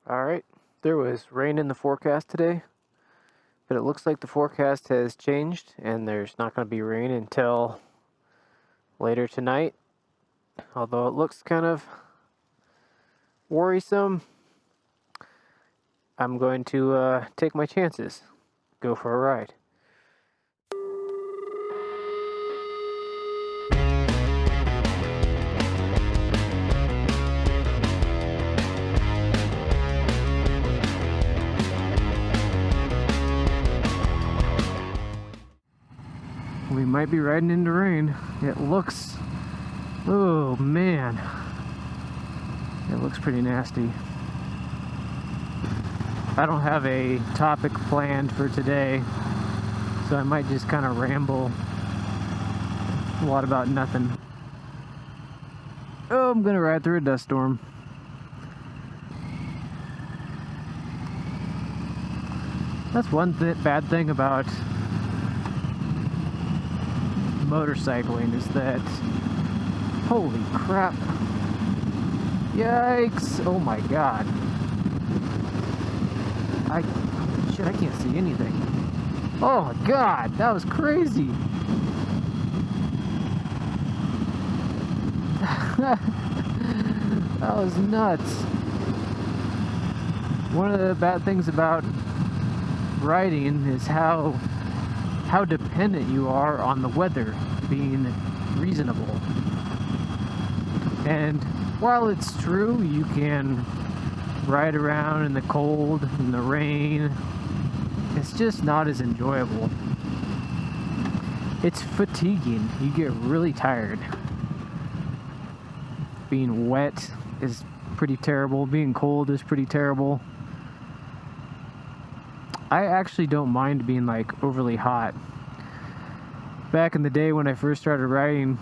Alright, there was rain in the forecast today, but it looks like the forecast has changed and there's not going to be rain until later tonight. Although it looks kind of worrisome, I'm going to take my chances, go for a ride. We might be riding into rain. It looks, oh man, it looks pretty nasty. I don't have a topic planned for today, so I might just kind of ramble a lot about nothing. Oh, I'm gonna ride through a dust storm. That's one bad thing about motorcycling is that, holy crap, yikes, oh my god, I can't see anything. Oh my god, that was crazy. That was nuts. One of the bad things about riding is how dependent you are on the weather being reasonable. And while it's true you can ride around in the cold and the rain, it's just not as enjoyable. It's fatiguing. You get really tired. Being wet is pretty terrible. Being cold is pretty terrible. I actually don't mind being like overly hot. Back in the day when I first started riding,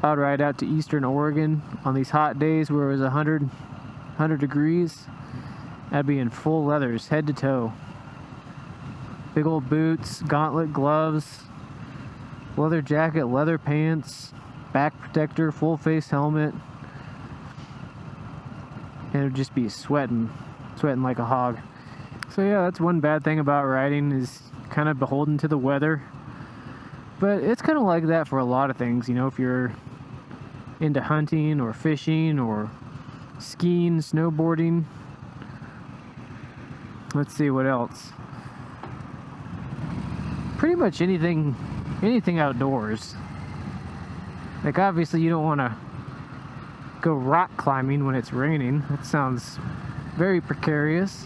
I'd ride out to eastern Oregon on these hot days where it was 100 degrees. I'd be in full leathers, head to toe. Big old boots, gauntlet gloves, leather jacket, leather pants, back protector, full face helmet. And it would just be sweating like a hog. So yeah, that's one bad thing about riding, is kind of beholden to the weather. But it's kind of like that for a lot of things, you know, if you're into hunting or fishing or skiing, snowboarding. Let's see what else. Pretty much anything outdoors. Like obviously you don't want to go rock climbing when it's raining. That sounds very precarious.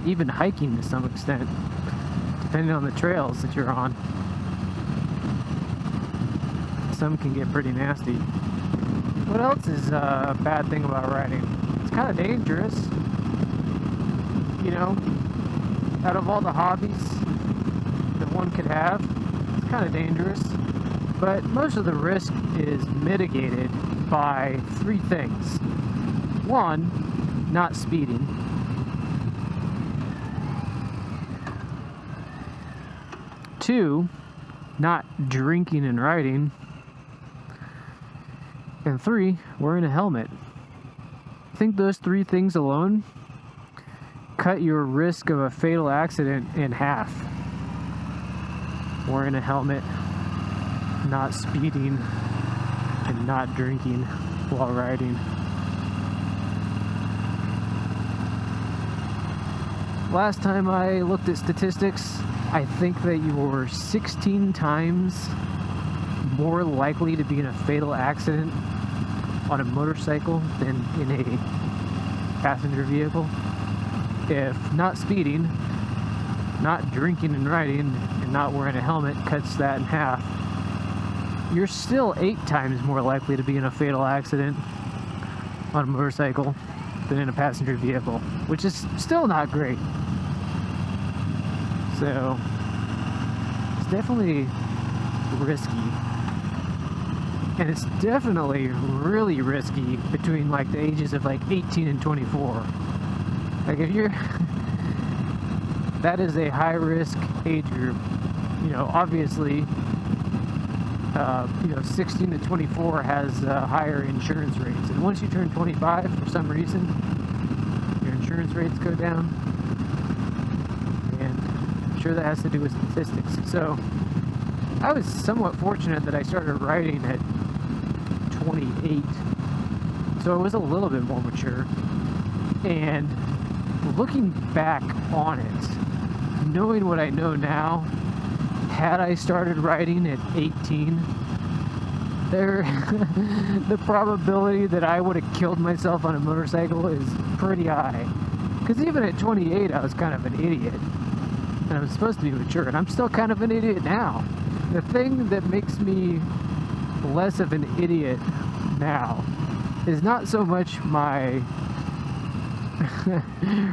Even hiking to some extent, depending on the trails that you're on. Some can get pretty nasty. What else is a bad thing about riding? It's kind of dangerous. You know, out of all the hobbies that one could have, it's kind of dangerous. But most of the risk is mitigated by three things. One, not speeding. Two, not drinking and riding. And three, wearing a helmet. I think those three things alone cut your risk of a fatal accident in half. Wearing a helmet, not speeding, and not drinking while riding. Last time I looked at statistics, I think that you were 16 times more likely to be in a fatal accident on a motorcycle than in a passenger vehicle. If not speeding, not drinking and riding, and not wearing a helmet cuts that in half, you're still 8 times more likely to be in a fatal accident on a motorcycle than in a passenger vehicle, which is still not great. So it's definitely risky. And it's definitely really risky between like the ages of like 18 and 24. Like if you're, that is a high risk age group. You know, obviously 16 to 24 has higher insurance rates. And once you turn 25, for some reason, your insurance rates go down. And I'm sure that has to do with statistics. So I was somewhat fortunate that I started riding at 28. So I was a little bit more mature. And looking back on it, knowing what I know now, had I started riding at 18, the probability that I would have killed myself on a motorcycle is pretty high. Because even at 28, I was kind of an idiot. And I'm supposed to be mature, and I'm still kind of an idiot now. The thing that makes me less of an idiot now is not so much my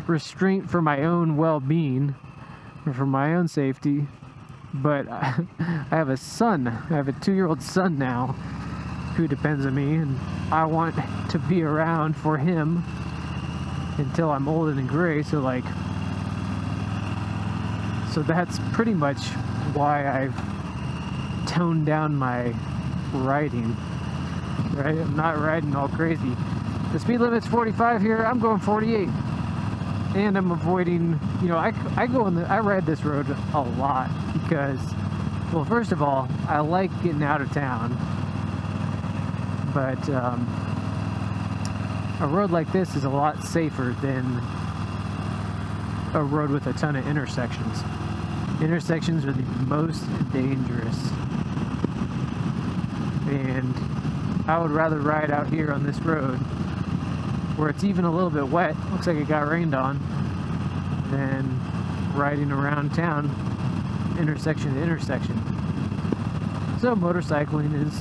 restraint for my own well-being or for my own safety, but I have a son. I have a 2-year-old son now who depends on me, and I want to be around for him until I'm old and gray. So that's pretty much why I've toned down my riding. Right? I'm not riding all crazy. The speed limit's 45 here. I'm going 48, and I'm avoiding. I ride this road a lot because, well, first of all, I like getting out of town, but a road like this is a lot safer than a road with a ton of intersections. Intersections are the most dangerous, and I would rather ride out here on this road where it's even a little bit wet, looks like it got rained on, than riding around town intersection to intersection. So motorcycling is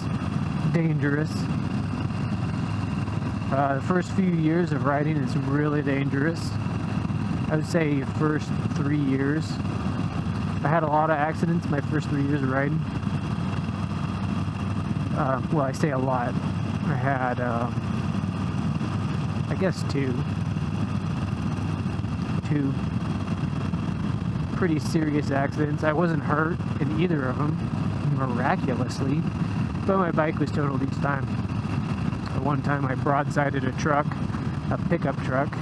dangerous. The first few years of riding is really dangerous. I would say first 3 years. I had a lot of accidents my first 3 years of riding. Well, I say a lot. I had, I guess two pretty serious accidents. I wasn't hurt in either of them, miraculously, but my bike was totaled each time. At one time I broadsided a truck, a pickup truck.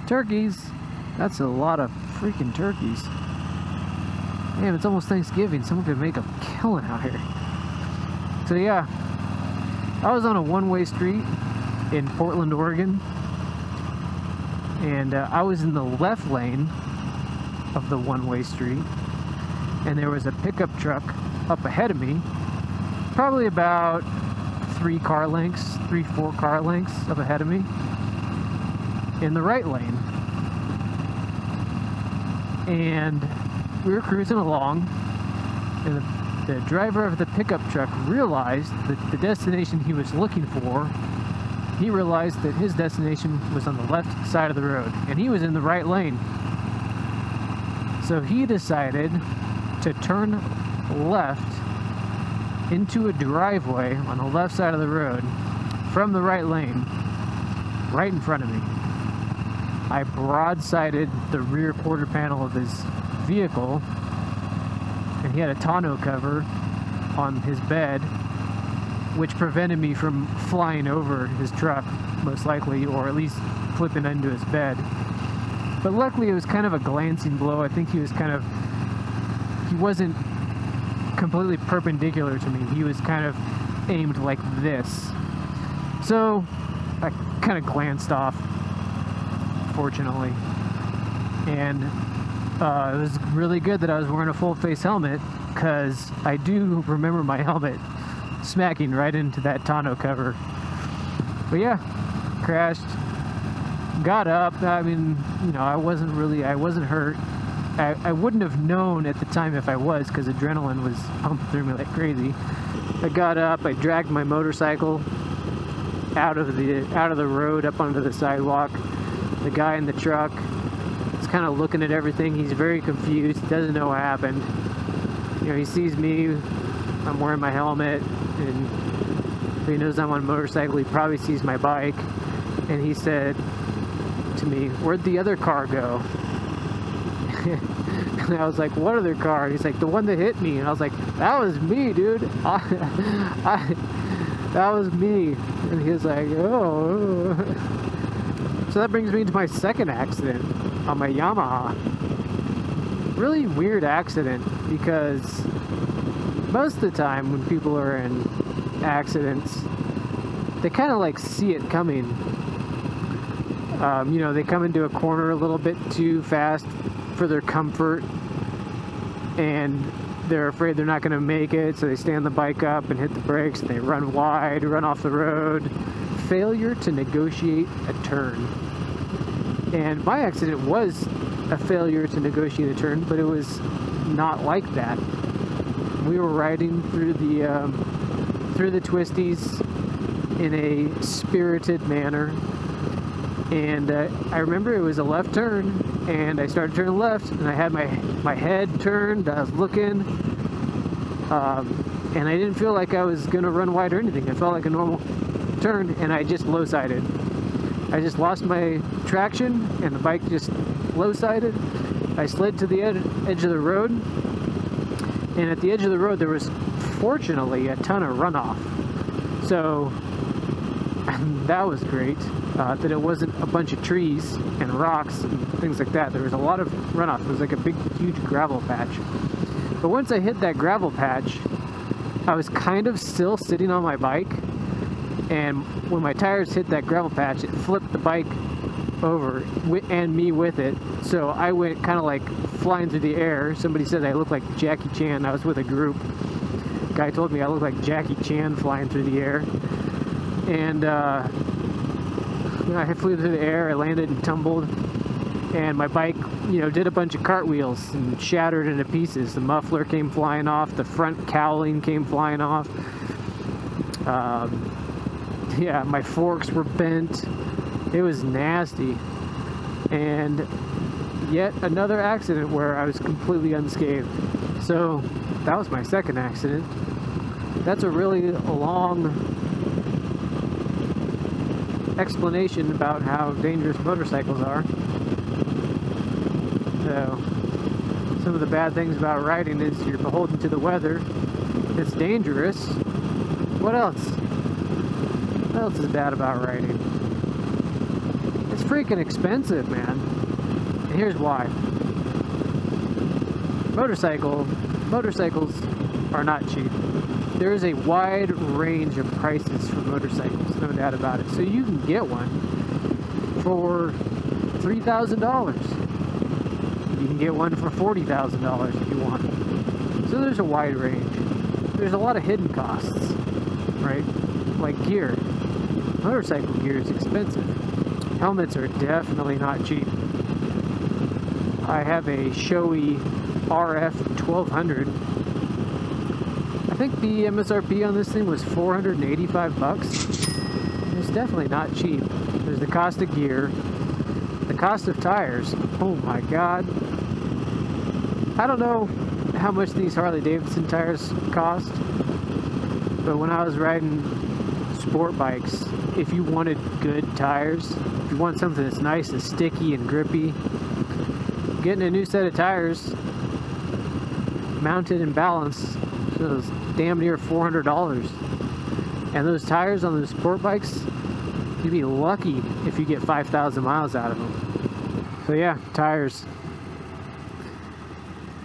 Turkeys! That's a lot of freaking turkeys. Damn, it's almost Thanksgiving. Someone could make a killing out here. So yeah, I was on a one-way street in Portland, Oregon, and I was in the left lane of the one-way street, and there was a pickup truck up ahead of me, probably about 4 car lengths up ahead of me, in the right lane. And we were cruising along, and the driver of the pickup truck realized that the destination he was looking for, he realized that his destination was on the left side of the road, and he was in the right lane. So he decided to turn left into a driveway on the left side of the road from the right lane, right in front of me. I broadsided the rear quarter panel of his vehicle, and he had a tonneau cover on his bed, which prevented me from flying over his truck, most likely, or at least flipping into his bed. But luckily it was kind of a glancing blow. I think he wasn't completely perpendicular to me. He was kind of aimed like this. So I kind of glanced off, fortunately. And it was really good that I was wearing a full face helmet, because I do remember my helmet smacking right into that tonneau cover. But yeah, crashed, got up. I mean, I wasn't hurt. I wouldn't have known at the time if I was, because adrenaline was pumping through me like crazy. I got up, I dragged my motorcycle out of the road up onto the sidewalk. The guy in the truck is kind of looking at everything. He's very confused. He doesn't know what happened. He sees me. I'm wearing my helmet, and he knows I'm on a motorcycle. He probably sees my bike, and he said to me, "Where'd the other car go?" And I was like, what other car? And he's like, the one that hit me. And I was like, that was me, dude. That was me. And he was like, oh. So that brings me to my second accident on my Yamaha. Really weird accident, because most of the time when people are in accidents, they kind of like see it coming. You know, they come into a corner a little bit too fast for their comfort, and they're afraid they're not going to make it, so they stand the bike up and hit the brakes, and they run wide, run off the road. Failure to negotiate a turn. And my accident was a failure to negotiate a turn, but it was not like that. We were riding through the twisties in a spirited manner, and I remember it was a left turn, and I started turning left, and I had my head turned. I was looking, and I didn't feel like I was gonna run wide or anything. I felt like a normal turn, and I just low-sided. I just lost my traction, and the bike just low-sided. I slid to the edge of the road, and at the edge of the road there was fortunately a ton of runoff. So that was great, that it wasn't a bunch of trees and rocks and things like that. There was a lot of runoff. It was like a big, huge gravel patch. But once I hit that gravel patch, I was kind of still sitting on my bike, and when my tires hit that gravel patch, it flipped the bike over and me with it. So I went kind of like flying through the air. Somebody said I looked like Jackie Chan. I was with a group. Guy told me I looked like Jackie Chan flying through the air. And I flew through the air. I landed and tumbled, and my bike, you know, did a bunch of cartwheels and shattered into pieces. The muffler came flying off. The front cowling came flying off. Yeah, my forks were bent. It was nasty. And yet another accident where I was completely unscathed. So that was my second accident. That's a really long explanation about how dangerous motorcycles are. So some of the bad things about riding is you're beholden to the weather. It's dangerous. What else? What else is bad about riding? It's freaking expensive, man. And here's why. Motorcycles are not cheap. There is a wide range of prices for motorcycles, no doubt about it. So you can get one for $3,000. You can get one for $40,000 if you want. So there's a wide range. There's a lot of hidden costs, right? Like gear. Motorcycle gear is expensive. Helmets are definitely not cheap. I have a Shoei RF 1200. I think the MSRP on this thing was $485. It's definitely not cheap. There's the cost of gear, the cost of tires. Oh my god. I don't know how much these Harley Davidson tires cost, but when I was riding sport bikes, if you wanted good tires, if you want something that's nice and sticky and grippy, getting a new set of tires mounted and balanced was damn near $400. And those tires on those sport bikes, you'd be lucky if you get 5,000 miles out of them. So yeah, tires.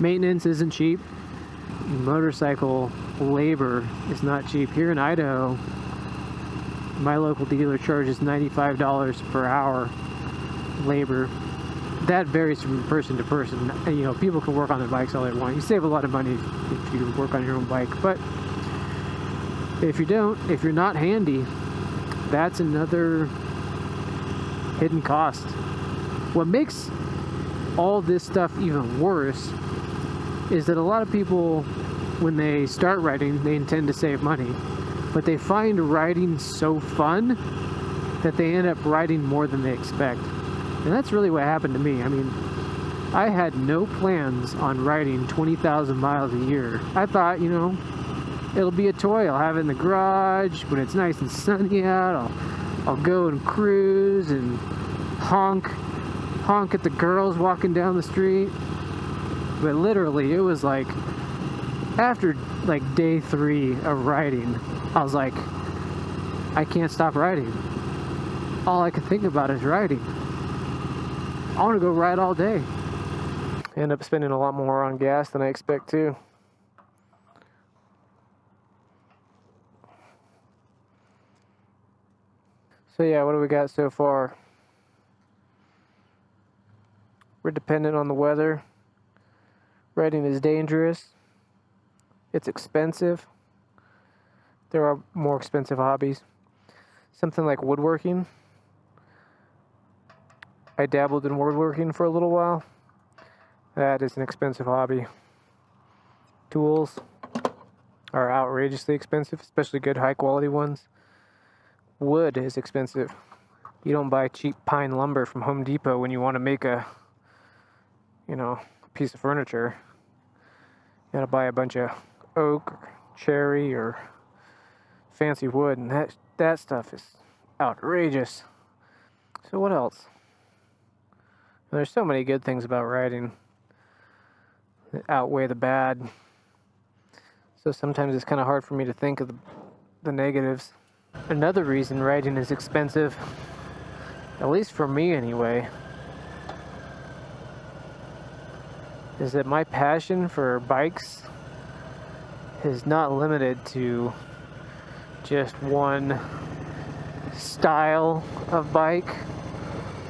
Maintenance isn't cheap. Motorcycle labor is not cheap. Here in Idaho, my local dealer charges $95 per hour labor. That varies from person to person. You know, people can work on their bikes all they want. You save a lot of money if you work on your own bike. But if you don't, if you're not handy, that's another hidden cost. What makes all this stuff even worse is that a lot of people, when they start riding, they intend to save money. But they find riding so fun that they end up riding more than they expect. And that's really what happened to me. I mean, I had no plans on riding 20,000 miles a year. I thought, you know, it'll be a toy. I'll have it in the garage when it's nice and sunny out. I'll go and cruise and honk at the girls walking down the street. But literally, it was like, after like day 3 of riding, I was like, I can't stop riding. All I can think about is riding. I want to go ride all day. End up spending a lot more on gas than I expect to. So yeah, what do we got so far? We're dependent on the weather. Riding is dangerous. It's expensive. There are more expensive hobbies. Something like woodworking. I dabbled in woodworking for a little while. That is an expensive hobby. Tools are outrageously expensive, especially good high quality ones. Wood is expensive. You don't buy cheap pine lumber from Home Depot when you want to make a piece of furniture. You gotta buy a bunch of oak, or cherry, or fancy wood, and that stuff is outrageous. So what else? There's so many good things about riding that outweigh the bad. So sometimes it's kind of hard for me to think of the negatives. Another reason riding is expensive, at least for me anyway, is that my passion for bikes is not limited to just one style of bike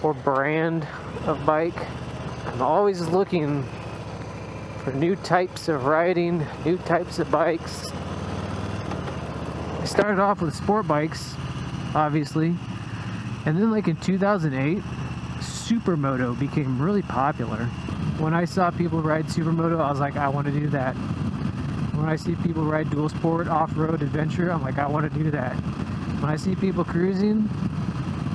or brand of bike. I'm always looking for new types of riding, new types of bikes. I started off with sport bikes, obviously, and then like in 2008, Supermoto became really popular. When I saw people ride Supermoto, I was like, I want to do that. When I see people ride dual sport, off-road adventure, I'm like, I want to do that. When I see people cruising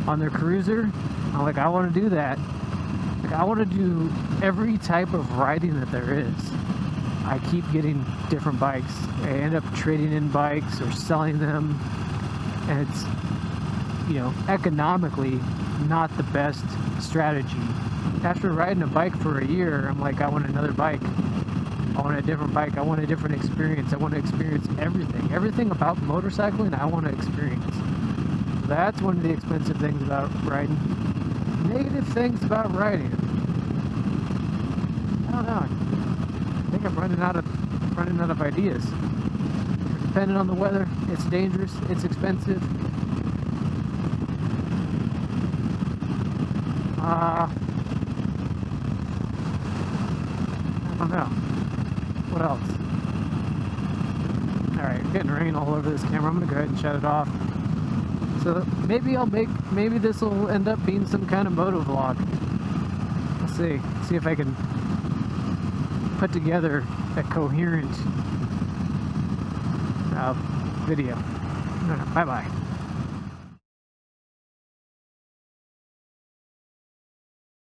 on their cruiser, I'm like, I want to do that. Like, I want to do every type of riding that there is. I keep getting different bikes. I end up trading in bikes or selling them, and it's, economically not the best strategy. After riding a bike for a year, I'm like, I want another bike. I want a different bike. I want a different experience. I want to experience everything. Everything about motorcycling, I want to experience. That's one of the expensive things about riding. Negative things about riding. I don't know. I think I'm running out of ideas. We're dependent on the weather. It's dangerous. It's expensive. I don't know. What else? Alright, getting rain all over this camera. I'm gonna go ahead and shut it off. So maybe this will end up being some kind of moto vlog. Let's see. See if I can put together a coherent video. Bye bye.